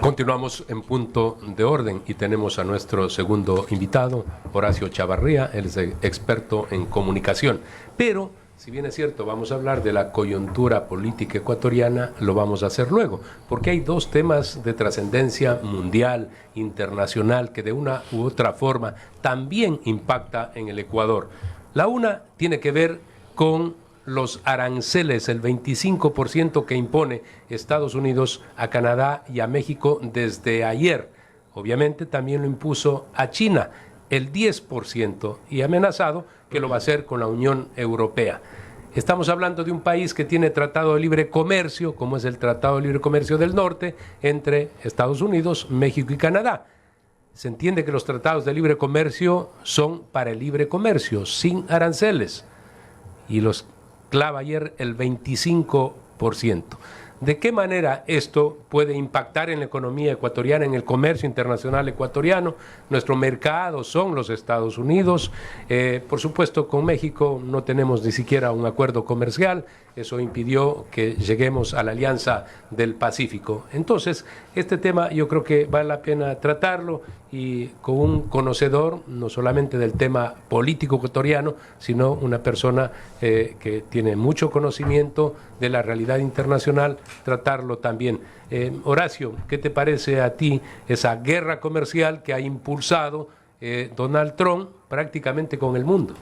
Continuamos en punto de orden y tenemos a nuestro segundo invitado, Horacio Chavarría, él es experto en comunicación. Pero, si bien es cierto, vamos a hablar de la coyuntura política ecuatoriana, lo vamos a hacer luego, porque hay dos temas de trascendencia mundial, internacional, que de una u otra forma también impacta en el Ecuador. La una tiene que ver con los aranceles, el 25% que impone Estados Unidos a Canadá y a México desde ayer. Obviamente también lo impuso a China, el 10%, y ha amenazado que lo va a hacer con la Unión Europea. Estamos hablando de un país que tiene tratado de libre comercio, como es el Tratado de Libre Comercio del Norte, entre Estados Unidos, México y Canadá. Se entiende que los tratados de libre comercio son para el libre comercio, sin aranceles, y los clava ayer el 25%. ¿De qué manera esto puede impactar en la economía ecuatoriana, en el comercio internacional ecuatoriano? Nuestro mercado son los Estados Unidos. Por supuesto, con México no tenemos ni siquiera un acuerdo comercial. Eso impidió que lleguemos a la Alianza del Pacífico. Entonces, este tema yo creo que vale la pena tratarlo y con un conocedor, no solamente del tema político ecuatoriano, sino una persona que tiene mucho conocimiento de la realidad internacional, tratarlo también. Horacio, ¿qué te parece a ti esa guerra comercial que ha impulsado Donald Trump prácticamente con el mundo?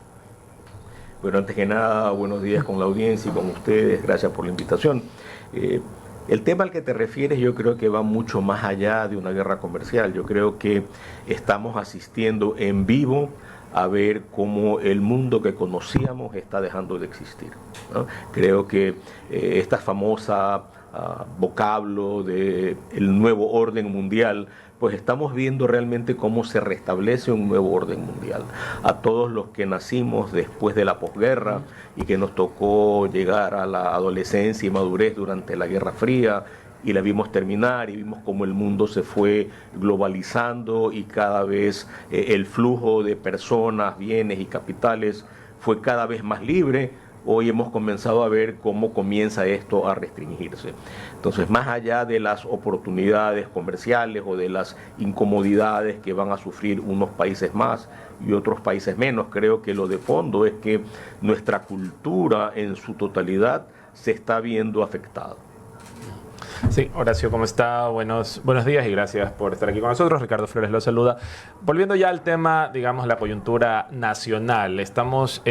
Bueno, antes que nada, buenos días con la audiencia y con ustedes, gracias por la invitación. El tema al que te refieres yo creo que va mucho más allá de una guerra comercial. Yo creo que estamos asistiendo en vivo a ver cómo el mundo que conocíamos está dejando de existir, ¿no? Creo que esta famosa vocablo de el nuevo orden mundial, pues estamos viendo realmente cómo se restablece un nuevo orden mundial. A todos los que nacimos después de la posguerra y que nos tocó llegar a la adolescencia y madurez durante la Guerra Fría, y la vimos terminar y vimos cómo el mundo se fue globalizando y cada vez el flujo de personas, bienes y capitales fue cada vez más libre. Hoy hemos comenzado a ver cómo comienza esto a restringirse. Entonces, más allá de las oportunidades comerciales o de las incomodidades que van a sufrir unos países más y otros países menos, creo que lo de fondo es que nuestra cultura en su totalidad se está viendo afectada. Sí, Horacio, ¿cómo está? Buenos días y gracias por estar aquí con nosotros. Ricardo Flores lo saluda. Volviendo ya al tema, digamos, la coyuntura nacional. Estamos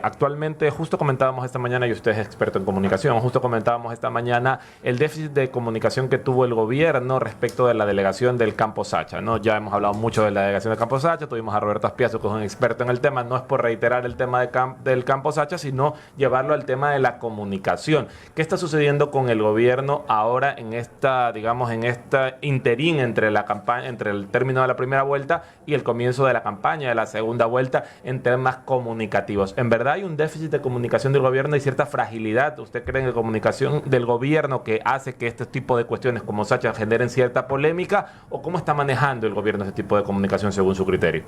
actualmente, justo comentábamos esta mañana, y usted es experto en comunicación, justo comentábamos esta mañana el déficit de comunicación que tuvo el gobierno respecto de la delegación del Campo Sacha, ¿no? Ya hemos hablado mucho de la delegación del Campo Sacha, tuvimos a Roberto Aspiazu, que es un experto en el tema. No es por reiterar el tema del Campo Sacha, sino llevarlo al tema de la comunicación. ¿Qué está sucediendo con el gobierno ahora en esta, digamos, en esta interín entre la campaña, entre el término de la primera vuelta y el comienzo de la campaña de la segunda vuelta en temas comunicativos? ¿En verdad hay un déficit de comunicación del gobierno y cierta fragilidad, usted cree, en la comunicación del gobierno que hace que este tipo de cuestiones como Sacha generen cierta polémica? ¿O cómo está manejando el gobierno este tipo de comunicación según su criterio?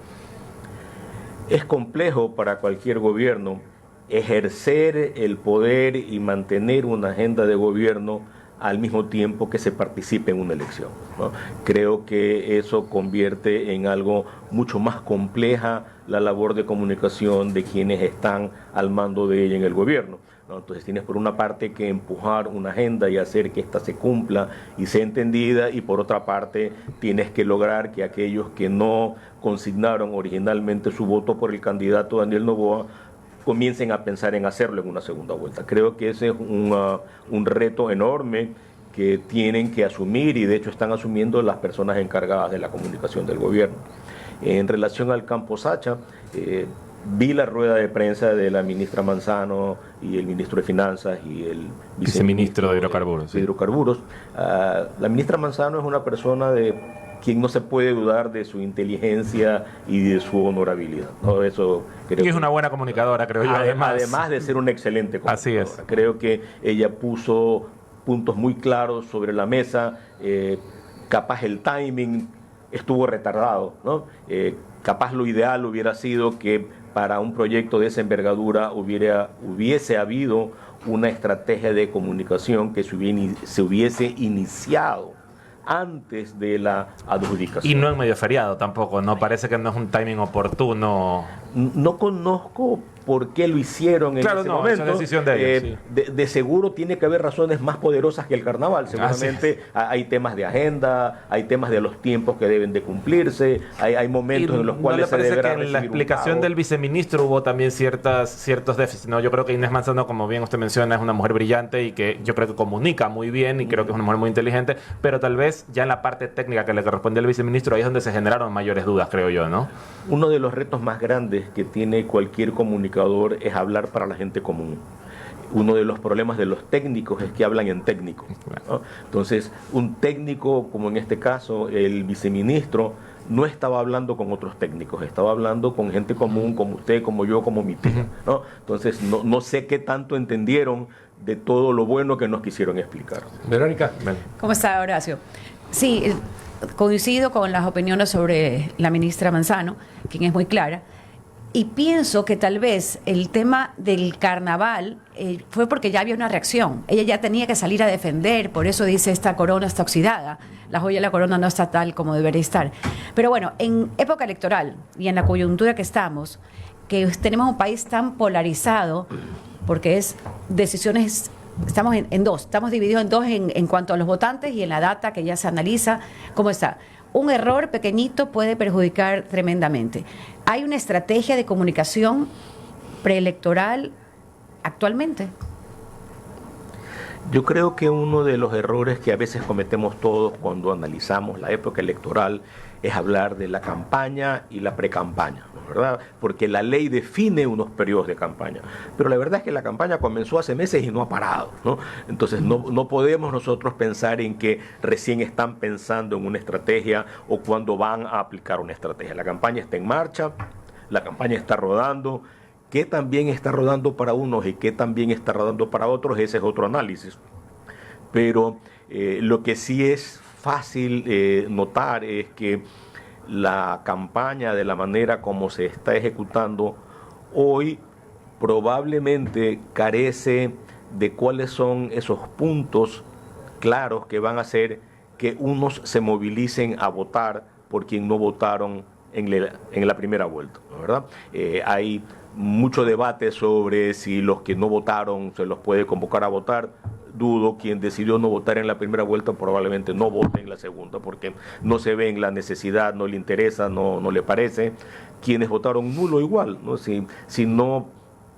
Es complejo para cualquier gobierno ejercer el poder y mantener una agenda de gobierno al mismo tiempo que se participe en una elección, ¿no? Creo que eso convierte en algo mucho más compleja la labor de comunicación de quienes están al mando de ella en el gobierno, ¿no? Entonces tienes por una parte que empujar una agenda y hacer que ésta se cumpla y sea entendida, y por otra parte tienes que lograr que aquellos que no consignaron originalmente su voto por el candidato Daniel Noboa comiencen a pensar en hacerlo en una segunda vuelta. Creo que ese es un reto enorme que tienen que asumir, y de hecho están asumiendo las personas encargadas de la comunicación del gobierno. En relación al Campo Sacha, vi la rueda de prensa de la ministra Manzano y el ministro de Finanzas y el viceministro de Hidrocarburos. La ministra Manzano es una persona de quien no se puede dudar de su inteligencia y de su honorabilidad, ¿no? Eso creo y es una buena comunicadora, creo yo. Además de ser una excelente comunicadora. Así es. Creo que ella puso puntos muy claros sobre la mesa. Capaz el timing estuvo retardado, ¿no? Capaz lo ideal hubiera sido que para un proyecto de esa envergadura hubiese habido una estrategia de comunicación que se hubiese iniciado antes de la adjudicación. Y no en medio feriado tampoco, ¿no? Parece que no es un timing oportuno. No conozco por qué lo hicieron en ese momento. Es una decisión de ellos, sí. De seguro tiene que haber razones más poderosas que el carnaval. Seguramente hay temas de agenda, hay temas de los tiempos que deben de cumplirse, hay momentos en los cuales se deberá recibir. En la explicación del viceministro hubo también ciertos déficits, ¿no? Yo creo que Inés Manzano, como bien usted menciona, es una mujer brillante y que yo creo que comunica muy bien y creo que es una mujer muy inteligente, pero tal vez ya en la parte técnica que le corresponde al viceministro, ahí es donde se generaron mayores dudas, creo yo, ¿no? Uno de los retos más grandes que tiene cualquier comunicador es hablar para la gente común. Uno de los problemas de los técnicos es que hablan en técnico, ¿no? Entonces, un técnico, como en este caso el viceministro, no estaba hablando con otros técnicos, estaba hablando con gente común, como usted, como yo, como mi tía, ¿no? Entonces, no sé qué tanto entendieron de todo lo bueno que nos quisieron explicar. Verónica. ¿Cómo está, Horacio? Sí, coincido con las opiniones sobre la ministra Manzano, quien es muy clara. Y pienso que tal vez el tema del carnaval fue porque ya había una reacción. Ella ya tenía que salir a defender, por eso dice esta corona está oxidada, la joya de la corona no está tal como debería estar. Pero bueno, en época electoral y en la coyuntura que estamos, que tenemos un país tan polarizado, porque es decisiones, estamos en dos, estamos divididos en dos en cuanto a los votantes y en la data que ya se analiza, ¿cómo está? Un error pequeñito puede perjudicar tremendamente. ¿Hay una estrategia de comunicación preelectoral actualmente? Yo creo que uno de los errores que a veces cometemos todos cuando analizamos la época electoral es hablar de la campaña y la precampaña, ¿verdad? Porque la ley define unos periodos de campaña, pero la verdad es que la campaña comenzó hace meses y no ha parado, ¿no? Entonces no podemos nosotros pensar en que recién están pensando en una estrategia o cuando van a aplicar una estrategia. La campaña está en marcha, la campaña está rodando. ¿Qué también está rodando para unos y qué también está rodando para otros? Ese es otro análisis. Pero lo que sí es fácil notar es que la campaña, de la manera como se está ejecutando hoy, probablemente carece de cuáles son esos puntos claros que van a hacer que unos se movilicen a votar por quien no votaron en la primera vuelta, ¿verdad? Hay mucho debate sobre si los que no votaron se los puede convocar a votar. Dudo, quien decidió no votar en la primera vuelta probablemente no vote en la segunda, porque no se ve en la necesidad, no le interesa, no le parece. Quienes votaron nulo igual, ¿no? Si no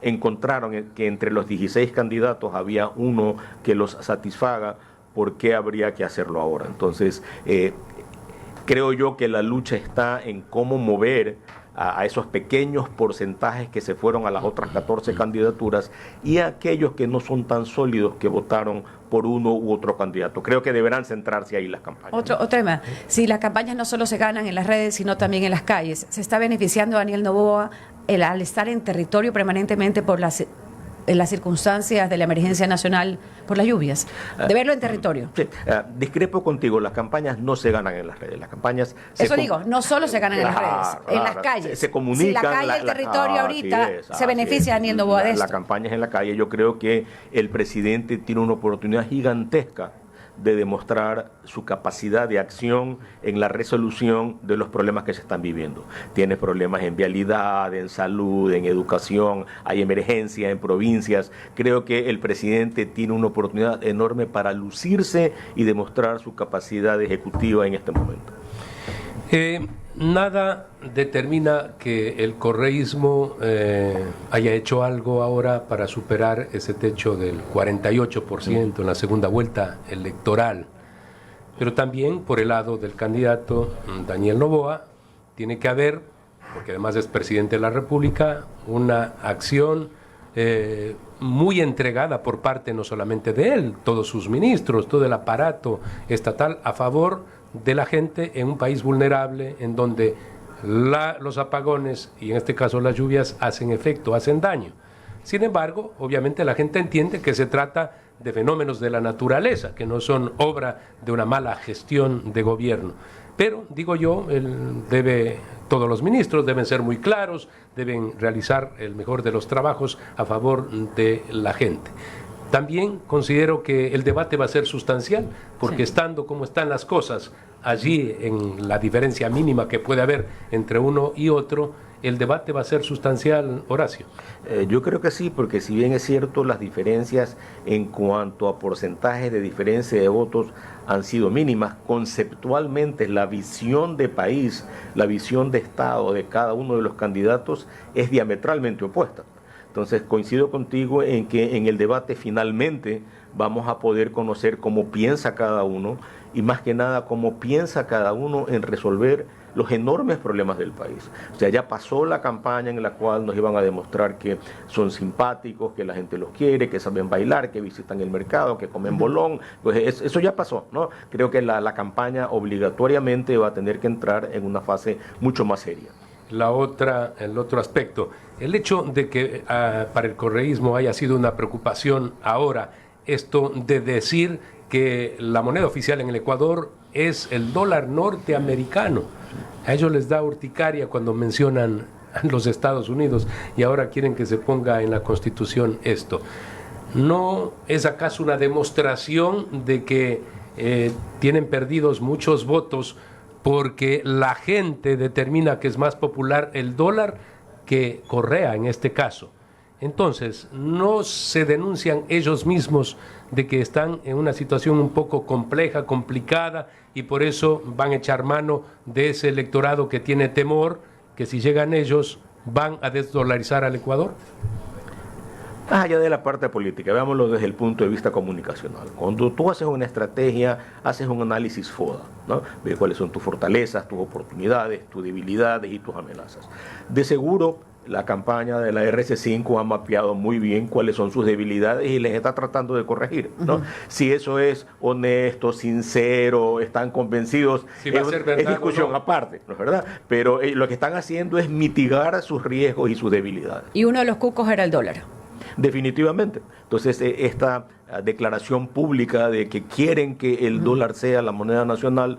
encontraron que entre los 16 candidatos había uno que los satisfaga, ¿por qué habría que hacerlo ahora? Entonces, creo yo que la lucha está en cómo mover a esos pequeños porcentajes que se fueron a las otras 14 candidaturas y a aquellos que no son tan sólidos que votaron por uno u otro candidato. Creo que deberán centrarse ahí las campañas. Otro tema, si las campañas no solo se ganan en las redes, sino también en las calles, ¿se está beneficiando a Daniel Noboa al estar en territorio permanentemente por las circunstancias de la emergencia nacional por las lluvias, de verlo en territorio? Sí, discrepo contigo, las campañas no se ganan en las redes, las campañas... no solo se ganan en las redes, en las calles. Se comunican... Si la calle, el territorio ahorita, se beneficia a Daniel Noboa de esto. La campaña es en la calle. Yo creo que el presidente tiene una oportunidad gigantesca de demostrar su capacidad de acción en la resolución de los problemas que se están viviendo. Tiene problemas en vialidad, en salud, en educación, hay emergencia en provincias. Creo que el presidente tiene una oportunidad enorme para lucirse y demostrar su capacidad ejecutiva en este momento. Nada determina que el correísmo haya hecho algo ahora para superar ese techo del 48% en la segunda vuelta electoral. Pero también por el lado del candidato Daniel Noboa tiene que haber, porque además es presidente de la República, una acción muy entregada por parte no solamente de él, todos sus ministros, todo el aparato estatal a favor de la gente en un país vulnerable en donde los apagones y en este caso las lluvias hacen efecto, hacen daño. Sin embargo, obviamente la gente entiende que se trata de fenómenos de la naturaleza, que no son obra de una mala gestión de gobierno. Pero, digo yo, todos los ministros deben ser muy claros, deben realizar el mejor de los trabajos a favor de la gente. También considero que el debate va a ser sustancial, porque estando como están las cosas allí, en la diferencia mínima que puede haber entre uno y otro, el debate va a ser sustancial, Horacio. Yo creo que sí, porque si bien es cierto, las diferencias en cuanto a porcentajes de diferencia de votos han sido mínimas, conceptualmente la visión de país, la visión de Estado de cada uno de los candidatos es diametralmente opuesta. Entonces coincido contigo en que en el debate finalmente vamos a poder conocer cómo piensa cada uno y más que nada cómo piensa cada uno en resolver los enormes problemas del país. O sea, ya pasó la campaña en la cual nos iban a demostrar que son simpáticos, que la gente los quiere, que saben bailar, que visitan el mercado, que comen bolón. Pues eso ya pasó, ¿no? Creo que la campaña obligatoriamente va a tener que entrar en una fase mucho más seria. El otro aspecto, el hecho de que para el correísmo haya sido una preocupación ahora, esto de decir que la moneda oficial en el Ecuador es el dólar norteamericano. A ellos les da urticaria cuando mencionan los Estados Unidos y ahora quieren que se ponga en la Constitución esto. ¿No es acaso una demostración de que tienen perdidos muchos votos porque la gente determina que es más popular el dólar que Correa en este caso? Entonces, ¿no se denuncian ellos mismos de que están en una situación un poco compleja, complicada, y por eso van a echar mano de ese electorado que tiene temor que si llegan ellos van a desdolarizar al Ecuador? Más allá de la parte política, veámoslo desde el punto de vista comunicacional. Cuando tú haces una estrategia, haces un análisis FODA, ¿no? Ves cuáles son tus fortalezas, tus oportunidades, tus debilidades y tus amenazas. De seguro, la campaña de la RC5 ha mapeado muy bien cuáles son sus debilidades y les está tratando de corregir, ¿no? Si eso es honesto, sincero, están convencidos, si va a ser verdad, es discusión aparte, ¿no es verdad? Pero lo que están haciendo es mitigar sus riesgos y sus debilidades. Y uno de los cucos era el dólar. Definitivamente. Entonces, esta declaración pública de que quieren que el dólar sea la moneda nacional,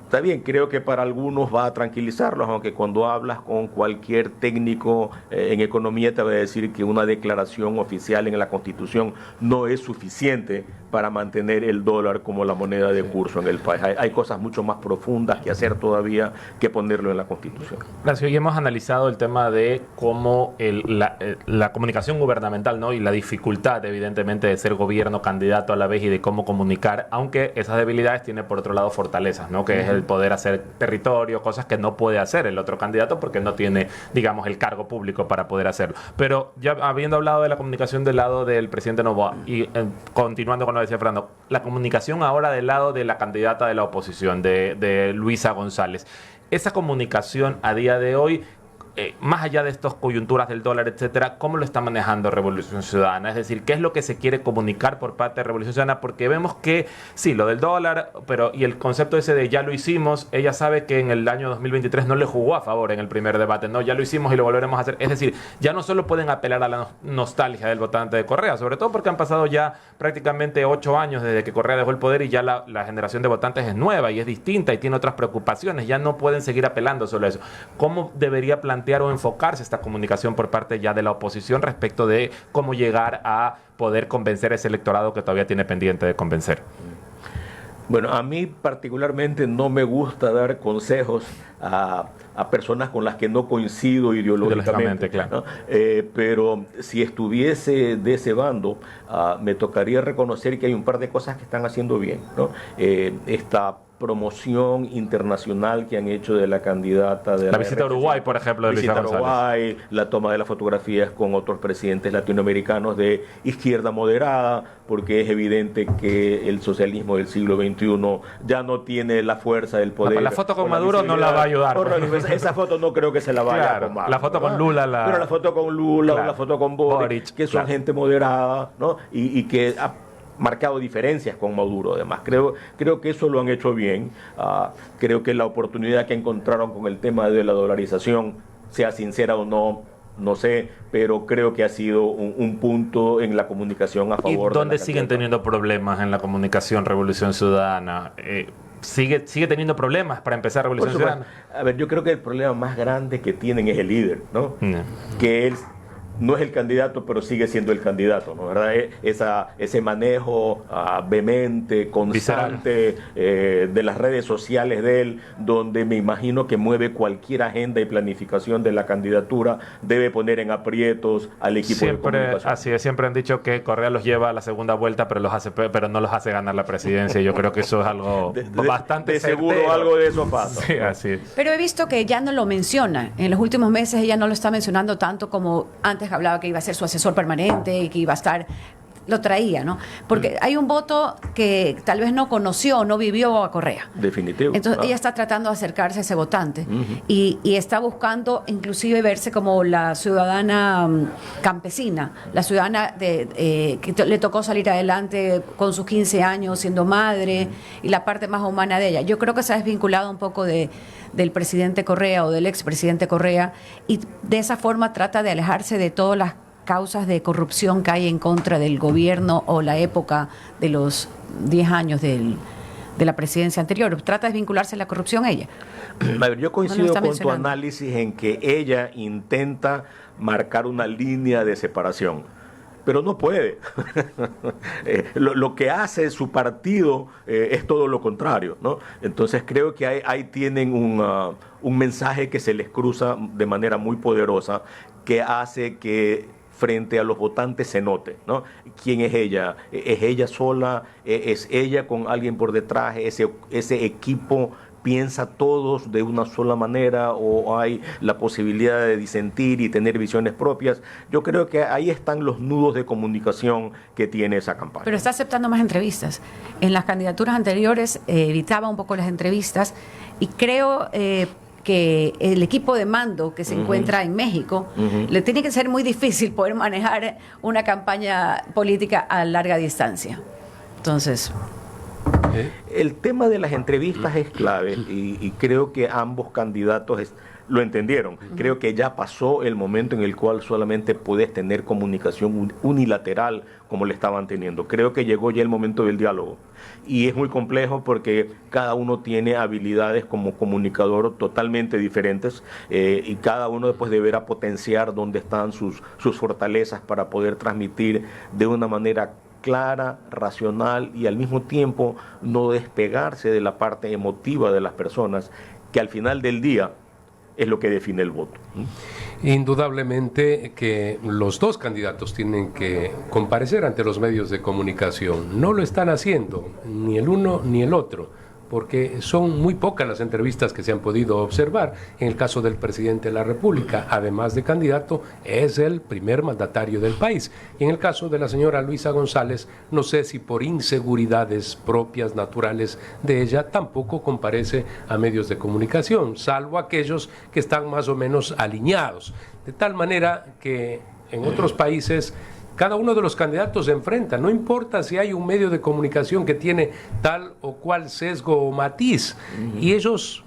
está bien, creo que para algunos va a tranquilizarlos, aunque cuando hablas con cualquier técnico en economía te va a decir que una declaración oficial en la Constitución no es suficiente para mantener el dólar como la moneda de curso en el país. Hay cosas mucho más profundas que hacer todavía que ponerlo en la Constitución. Gracias. Hoy hemos analizado el tema de cómo la comunicación gubernamental, ¿no? Y la dificultad, evidentemente, de ser gobierno candidato a la vez y de cómo comunicar, aunque esas debilidades tiene por otro lado fortalezas, ¿no? Que es el poder hacer territorio, cosas que no puede hacer el otro candidato porque no tiene, digamos, el cargo público para poder hacerlo. Pero ya habiendo hablado de la comunicación del lado del presidente Noboa y continuando con lo que decía Fernando, la comunicación ahora del lado de la candidata de la oposición, de Luisa González, esa comunicación a día de hoy, más allá de estas coyunturas del dólar, etcétera, ¿cómo lo está manejando Revolución Ciudadana? Es decir, ¿qué es lo que se quiere comunicar por parte de Revolución Ciudadana? Porque vemos que, sí, lo del dólar, pero y el concepto ese de ya lo hicimos, ella sabe que en el año 2023 no le jugó a favor en el primer debate, no, ya lo hicimos y lo volveremos a hacer. Es decir, ya no solo pueden apelar a la nostalgia del votante de Correa, sobre todo porque han pasado ya prácticamente 8 años desde que Correa dejó el poder y ya la generación de votantes es nueva y es distinta y tiene otras preocupaciones, ya no pueden seguir apelando solo a eso. ¿Cómo debería plantear o enfocarse esta comunicación por parte ya de la oposición respecto de cómo llegar a poder convencer a ese electorado que todavía tiene pendiente de convencer? Bueno, a mí particularmente no me gusta dar consejos a personas con las que no coincido ideológicamente, claro. ¿no? Pero si estuviese de ese bando, me tocaría reconocer que hay un par de cosas que están haciendo bien, ¿no? Esta promoción internacional que han hecho de la candidata de la visita a Uruguay, por ejemplo, de Luisa González. Uruguay, la toma de las fotografías con otros presidentes latinoamericanos de izquierda moderada, porque es evidente que el socialismo del siglo XXI ya no tiene la fuerza del poder. La foto con Maduro no la va a ayudar. Esa foto no creo que se la vaya a tomar. La foto con Lula. Pero la foto con Lula, o la foto con Boric, que son gente moderada, ¿no? Y que marcado diferencias con Maduro, además. Creo que eso lo han hecho bien. Creo que la oportunidad que encontraron con el tema de la dolarización, sea sincera o no, no sé, pero creo que ha sido un punto en la comunicación a favor. ¿Y dónde siguen teniendo problemas en la comunicación Revolución Ciudadana? ¿Sigue teniendo problemas para empezar Revolución Ciudadana? A ver, yo creo que el problema más grande que tienen es el líder, ¿no? Que él no es el candidato, pero sigue siendo el candidato, ¿no? ¿Verdad? Ese manejo vehemente, constante de las redes sociales de él, donde me imagino que mueve cualquier agenda y planificación de la candidatura, debe poner en aprietos al equipo de comunicación. Así es, siempre han dicho que Correa los lleva a la segunda vuelta, pero no los hace ganar la presidencia. Yo creo que eso es algo bastante seguro certero. Algo de eso pasa. Sí, así es. Pero he visto que ya no lo menciona. En los últimos meses ella no lo está mencionando tanto como antes hablaba que iba a ser su asesor permanente y que iba a estar... Lo traía, ¿no? Porque hay un voto que tal vez no conoció, no vivió a Correa. Definitivo. Entonces claro. ella está tratando de acercarse a ese votante y está buscando inclusive verse como la ciudadana campesina, la ciudadana que le tocó salir adelante con sus 15 años siendo madre y la parte más humana de ella. Yo creo que se ha desvinculado un poco del presidente Correa o del expresidente Correa y de esa forma trata de alejarse de todas las causas de corrupción que hay en contra del gobierno o la época de los 10 años de la presidencia anterior. Trata de vincularse a la corrupción ella. A ver, yo coincido con tu mencionando. análisis en que ella intenta marcar una línea de separación, pero no puede. Lo que hace su partido es todo lo contrario, ¿no? Entonces creo que ahí tienen un mensaje que se les cruza de manera muy poderosa, que hace que frente a los votantes se note, ¿no? ¿Quién es ella? ¿Es ella sola? ¿Es ella con alguien por detrás? ¿Ese equipo piensa todos de una sola manera o hay la posibilidad de disentir y tener visiones propias? Yo creo que ahí están los nudos de comunicación que tiene esa campaña. Pero está aceptando más entrevistas. En las candidaturas anteriores evitaba un poco las entrevistas y creo... que el equipo de mando que se encuentra en México le tiene que ser muy difícil poder manejar una campaña política a larga distancia. Entonces... El tema de las entrevistas es clave y creo que ambos candidatos lo entendieron. Creo que ya pasó el momento en el cual solamente puedes tener comunicación unilateral como le estaban teniendo. Creo que llegó ya el momento del diálogo. Y es muy complejo porque cada uno tiene habilidades como comunicador totalmente diferentes y cada uno después deberá potenciar dónde están sus fortalezas para poder transmitir de una manera clara, racional y al mismo tiempo no despegarse de la parte emotiva de las personas, que al final del día es lo que define el voto. Indudablemente que los dos candidatos tienen que comparecer ante los medios de comunicación. No lo están haciendo, ni el uno ni el otro, porque son muy pocas las entrevistas que se han podido observar. En el caso del presidente de la República, además de candidato, es el primer mandatario del país. Y en el caso de la señora Luisa González, no sé si por inseguridades propias, naturales de ella, tampoco comparece a medios de comunicación, salvo aquellos que están más o menos alineados. De tal manera que en otros países cada uno de los candidatos se enfrenta, no importa si hay un medio de comunicación que tiene tal o cual sesgo o matiz, y ellos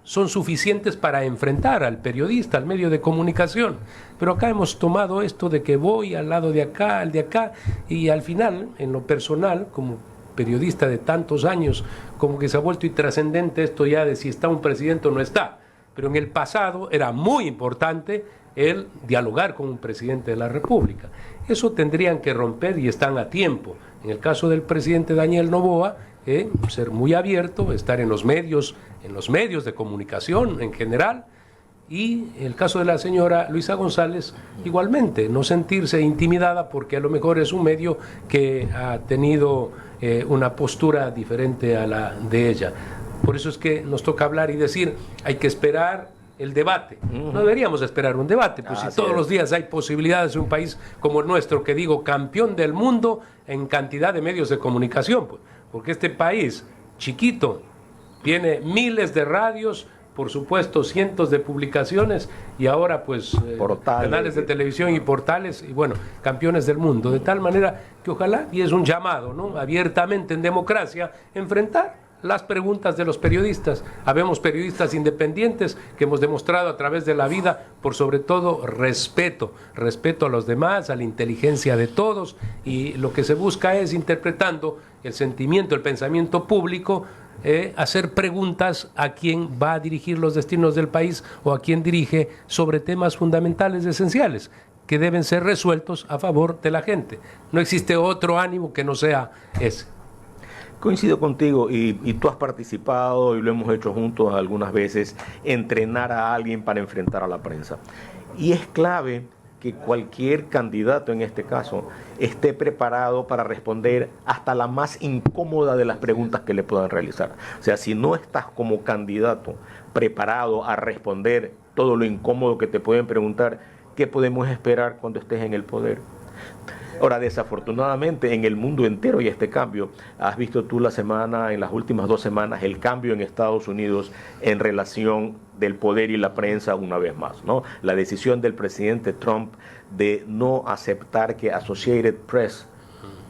son suficientes para enfrentar al periodista, al medio de comunicación. Pero acá hemos tomado esto de que voy al lado de acá, al de acá, y al final, en lo personal, como periodista de tantos años, como que se ha vuelto intrascendente esto ya de si está un presidente o no está. Pero en el pasado era muy importante el dialogar con un presidente de la República. Eso tendrían que romper y están a tiempo. En el caso del presidente Daniel Noboa, ser muy abierto, estar en los medios de comunicación en general, y en el caso de la señora Luisa González, igualmente, no sentirse intimidada porque a lo mejor es un medio que ha tenido una postura diferente a la de ella. Por eso es que nos toca hablar y decir, hay que esperar el debate. No deberíamos esperar un debate, pues si todos los días hay posibilidades en un país como el nuestro, que digo, campeón del mundo en cantidad de medios de comunicación, pues, porque este país chiquito tiene miles de radios, por supuesto cientos de publicaciones y ahora pues canales de televisión y portales, y bueno, campeones del mundo, de tal manera que ojalá, y es un llamado, ¿no?, abiertamente en democracia, enfrentar las preguntas de los periodistas. Habemos periodistas independientes que hemos demostrado a través de la vida, por sobre todo, respeto a los demás, a la inteligencia de todos, y lo que se busca es, interpretando el sentimiento, el pensamiento público, hacer preguntas a quien va a dirigir los destinos del país o a quien dirige sobre temas fundamentales, esenciales, que deben ser resueltos a favor de la gente. No existe otro ánimo que no sea ese. Coincido contigo y tú has participado y lo hemos hecho juntos algunas veces, entrenar a alguien para enfrentar a la prensa. Y es clave que cualquier candidato en este caso esté preparado para responder hasta la más incómoda de las preguntas que le puedan realizar. O sea, si no estás como candidato preparado a responder todo lo incómodo que te pueden preguntar, ¿qué podemos esperar cuando estés en el poder? Ahora, desafortunadamente, en el mundo entero hay este cambio. Has visto tú en las últimas 2 semanas, el cambio en Estados Unidos en relación del poder y la prensa una vez más, ¿no? La decisión del presidente Trump de no aceptar que Associated Press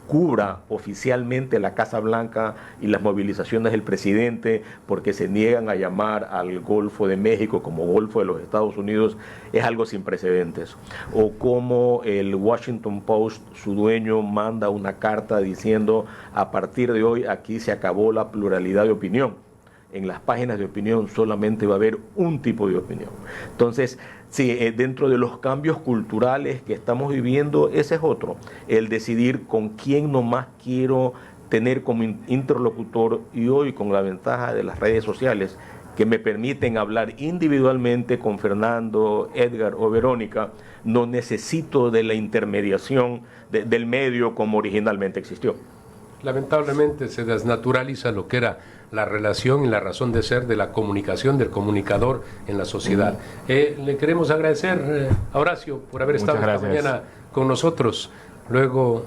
cubra oficialmente la Casa Blanca y las movilizaciones del presidente porque se niegan a llamar al Golfo de México como Golfo de los Estados Unidos, es algo sin precedentes. O como el Washington Post, su dueño, manda una carta diciendo: a partir de hoy aquí se acabó la pluralidad de opinión. En las páginas de opinión solamente va a haber un tipo de opinión. Entonces, sí, dentro de los cambios culturales que estamos viviendo, ese es otro, el decidir con quién nomás quiero tener como interlocutor, y hoy con la ventaja de las redes sociales que me permiten hablar individualmente con Fernando, Edgar o Verónica, no necesito de la intermediación del medio como originalmente existió. Lamentablemente se desnaturaliza lo que era la relación y la razón de ser de la comunicación, del comunicador en la sociedad. Le queremos agradecer a Horacio por haber estado esta mañana con nosotros. Luego